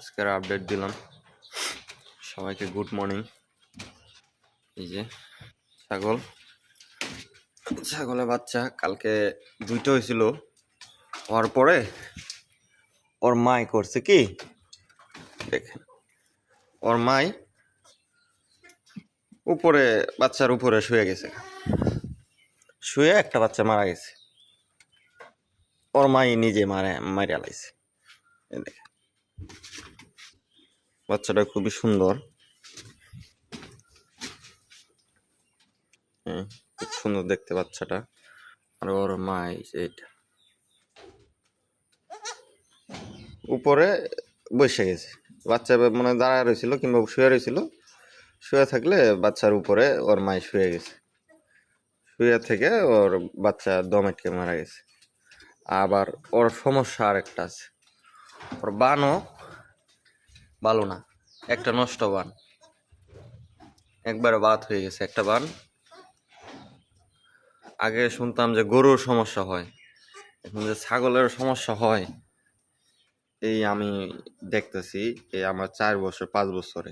আজকের আপডেট দিলাম সবাইকে। Good morning. এই যে ছাগলের বাচ্চা কালকে দুইটা হয়েছিল। হওয়ার পরে ওর মাই করছে কি দেখেন, ওর মাই উপরে বাচ্চার উপরে শুয়ে গেছে, শুয়ে একটা বাচ্চা মারা গেছে। ওর মাই নিজে মারিয়া লাইছে। দেখেন বাচ্চাটা খুবই সুন্দর, খুব সুন্দর দেখতে বাচ্চাটা। আর ওর মাই এইটা উপরে বসে গেছে। বাচ্চা মানে দাঁড়ায় রয়েছিল কিংবা শুয়ে রয়েছিল, শুয়ে থাকলে বাচ্চার উপরে ওর মাই শুয়ে গেছে। শুয়ে থেকে ওর বাচ্চা দম আটকে মারা গেছে। আবার ওর সমস্যা আর একটা আছে, ওর বানও ভালো না, একটা নষ্ট বান, একবারে বাদ হয়ে গেছে একটা বান। আগে শুনতাম যে গরুর সমস্যা হয়, এখন যে ছাগলের সমস্যা হয় এই আমি দেখতেছি এই আমার 4 বছর 5 বছরে।